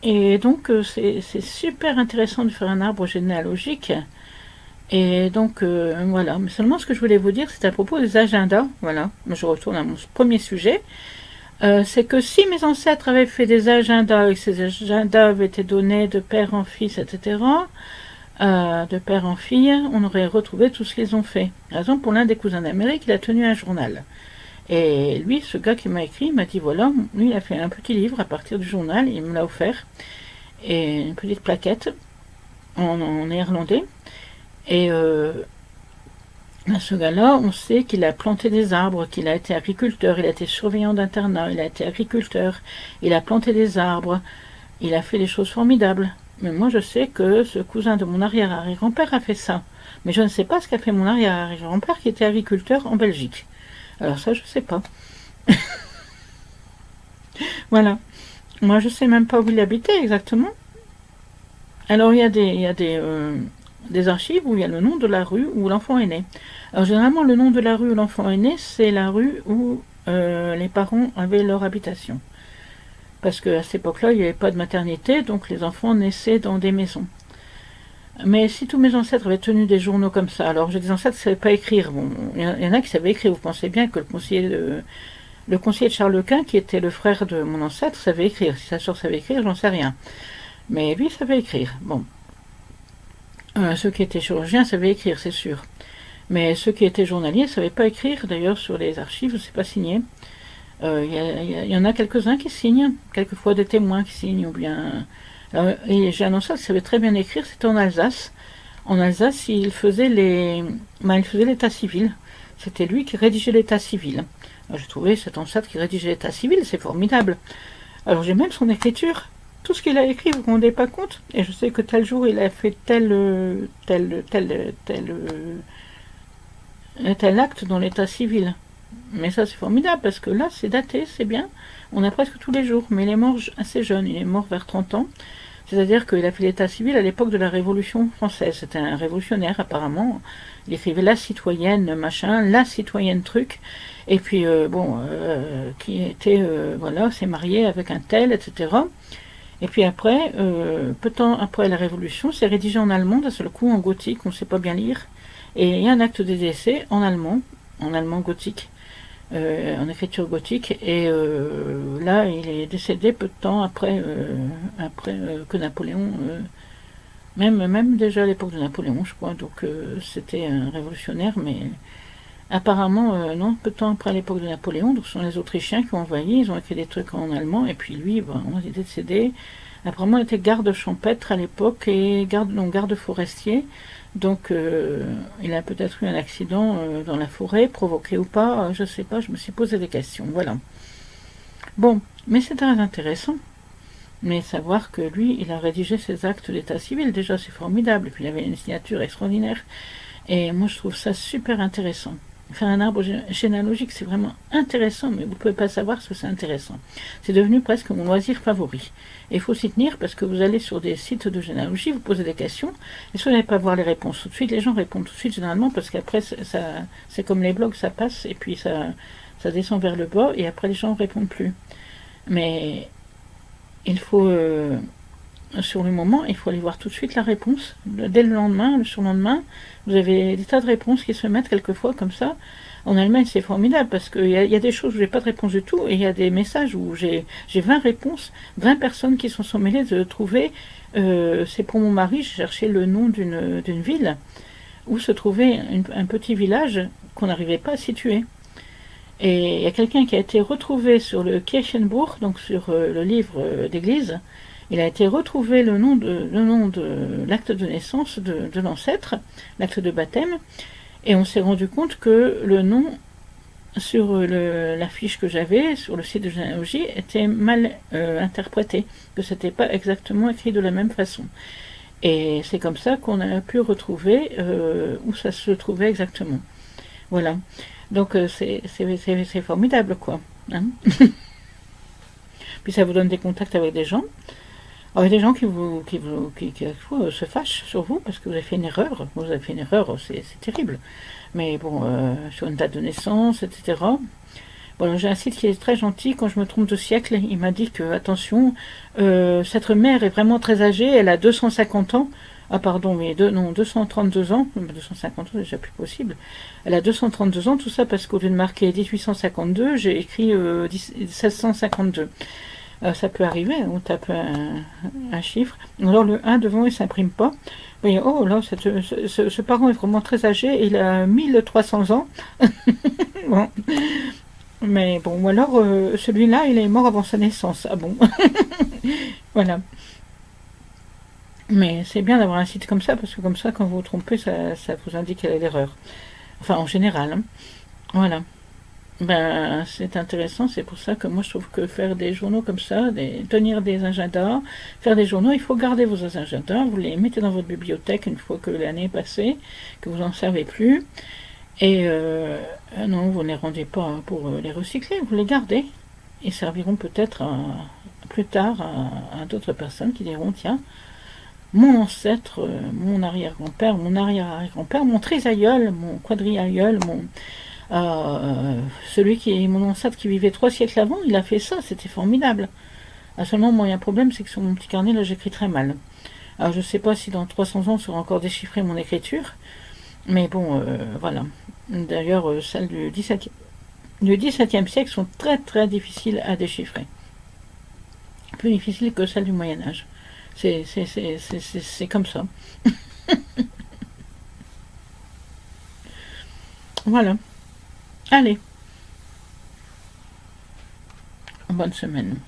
Et donc, c'est super intéressant de faire un arbre généalogique. Et donc, voilà. Mais seulement ce que je voulais vous dire, c'est à propos des agendas. Voilà. Moi, je retourne à mon premier sujet. C'est que si mes ancêtres avaient fait des agendas et que ces agendas avaient été donnés de père en fils, etc., de père en fille, on aurait retrouvé tout ce qu'ils ont fait. Par exemple, pour l'un des cousins d'Amérique, il a tenu un journal. Et lui, ce gars qui m'a écrit, il m'a dit voilà, lui, il a fait un petit livre à partir du journal, il me l'a offert, et une petite plaquette en néerlandais. Et ce gars-là, on sait qu'il a planté des arbres, qu'il a été agriculteur, il a été surveillant d'internat, il a été agriculteur, il a planté des arbres, il a fait des choses formidables. Mais moi, je sais que ce cousin de mon arrière-arrière-grand-père a fait ça. Mais je ne sais pas ce qu'a fait mon arrière-arrière-grand-père qui était agriculteur en Belgique. Alors ça, je ne sais pas. Voilà. Moi, je ne sais même pas où il habitait exactement. Alors, il y a des archives où il y a le nom de la rue où l'enfant est né. Alors, généralement, le nom de la rue où l'enfant est né, c'est la rue où les parents avaient leur habitation. Parce qu'à cette époque-là, il n'y avait pas de maternité, donc les enfants naissaient dans des maisons. Mais si tous mes ancêtres avaient tenu des journaux comme ça, alors j'ai des ancêtres qui ne savaient pas écrire. Bon, il y en a qui savaient écrire. Vous pensez bien que le conseiller de Charles Quint, qui était le frère de mon ancêtre, savait écrire. Si sa soeur savait écrire, j'en sais rien. Mais lui, il savait écrire. Bon. Ceux qui étaient chirurgiens savaient écrire, c'est sûr. Mais ceux qui étaient journaliers ne savaient pas écrire. D'ailleurs, sur les archives, c'est pas signé. Il y en a quelques-uns qui signent, quelquefois des témoins qui signent, ou bien... et j'ai un ancêtre qui savait très bien écrire, c'était en Alsace. En Alsace, il faisait l'état civil. C'était lui qui rédigeait l'état civil. J'ai trouvé cet ancêtre qui rédigeait l'état civil, c'est formidable. Alors j'ai même son écriture. Tout ce qu'il a écrit, vous ne vous rendez pas compte. Et je sais que tel jour, il a fait tel acte dans l'état civil. Mais ça, c'est formidable, parce que là, c'est daté, c'est bien. On a presque tous les jours. Mais il est mort assez jeune, il est mort vers 30 ans. C'est-à-dire qu'il a fait l'état civil à l'époque de la Révolution française. C'était un révolutionnaire, apparemment. Il écrivait la citoyenne, machin, la citoyenne truc. Et puis, qui était, voilà, s'est marié avec un tel, etc. Et puis après, peu de temps après la Révolution, c'est rédigé en allemand, d'un seul coup, en gothique, on ne sait pas bien lire. Et il y a un acte de décès en allemand gothique. En écriture gothique, et là il est décédé peu de temps après, que Napoléon, même déjà à l'époque de Napoléon, je crois, donc c'était un révolutionnaire, mais apparemment non, peu de temps après l'époque de Napoléon, donc ce sont les Autrichiens qui ont envahi, ils ont écrit des trucs en allemand, et puis lui, il est décédé. Apparemment il était garde champêtre à l'époque et garde forestier. Donc, il a peut-être eu un accident dans la forêt, provoqué ou pas, je ne sais pas, je me suis posé des questions, voilà. Bon, mais c'est très intéressant. Mais savoir que lui, il a rédigé ses actes d'état civil, déjà c'est formidable, et puis il avait une signature extraordinaire. Et moi je trouve ça super intéressant. Faire un arbre généalogique, c'est vraiment intéressant, mais vous ne pouvez pas savoir ce que c'est intéressant. C'est devenu presque mon loisir favori. Et il faut s'y tenir parce que vous allez sur des sites de généalogie, vous posez des questions, et si vous n'allez pas voir les réponses tout de suite, les gens répondent tout de suite généralement parce qu'après, c'est comme les blogs, ça passe, et puis ça descend vers le bas, et après les gens ne répondent plus. Mais il faut... sur le moment, il faut aller voir tout de suite la réponse. Dès le lendemain, le surlendemain, vous avez des tas de réponses qui se mettent quelquefois comme ça. En Allemagne, c'est formidable parce qu'il y a des choses où j'ai pas de réponse du tout et il y a des messages où j'ai 20 réponses, 20 personnes qui sont mêlées de trouver. C'est pour mon mari, j'ai cherché le nom d'une ville où se trouvait un petit village qu'on n'arrivait pas à situer. Et il y a quelqu'un qui a été retrouvé sur le Kirchenbuch, donc sur le livre d'église. Il a été retrouvé le nom de l'acte de naissance de l'ancêtre, l'acte de baptême, et on s'est rendu compte que le nom sur la fiche que j'avais, sur le site de généalogie, était mal interprété, que ce n'était pas exactement écrit de la même façon. Et c'est comme ça qu'on a pu retrouver où ça se trouvait exactement. Voilà. Donc c'est formidable, quoi. Hein. Puis ça vous donne des contacts avec des gens. Alors, il y a des gens qui se fâchent sur vous parce que vous avez fait une erreur. Vous avez fait une erreur, c'est terrible. Mais bon, sur une date de naissance, etc. Bon, j'ai un site qui est très gentil. Quand je me trompe de siècle, il m'a dit que, attention, cette mère est vraiment très âgée, elle a 250 ans. Ah pardon, mais non, 232 ans, 250 ans, c'est déjà plus possible. Elle a 232 ans, tout ça parce qu'au lieu de marquer 1852, j'ai écrit 1652. Ça peut arriver, on tape un chiffre. Alors le 1 devant, il ne s'imprime pas. Vous voyez, oh là, ce parent est vraiment très âgé, il a 1300 ans. Bon. Mais bon, ou alors celui-là, il est mort avant sa naissance. Ah bon. Voilà. Mais c'est bien d'avoir un site comme ça, parce que comme ça, quand vous vous trompez, ça vous indique quelle est l'erreur. Enfin, en général. Hein. Voilà. Ben, c'est intéressant, c'est pour ça que moi je trouve que faire des journaux comme ça, tenir des agendas, faire des journaux, il faut garder vos agendas, vous les mettez dans votre bibliothèque une fois que l'année est passée, que vous n'en servez plus, et non, vous ne les rendez pas pour les recycler, vous les gardez. Ils serviront peut-être plus tard à d'autres personnes qui diront, tiens, mon ancêtre, mon arrière-grand-père, mon arrière-arrière-grand-père, mon trisaïeul, mon quadriaïeul, celui qui est mon ancêtre qui vivait 3 siècles avant, il a fait ça, c'était formidable. Ah, seulement, moi, il y a un problème, c'est que sur mon petit carnet, là, j'écris très mal. Alors, je ne sais pas si dans 300 ans, sera encore déchiffré mon écriture, mais bon, voilà. D'ailleurs, celles du XVIIe siècle sont très très difficiles à déchiffrer. Plus difficiles que celles du Moyen-Âge. C'est comme ça. Voilà. Allez, bonne semaine.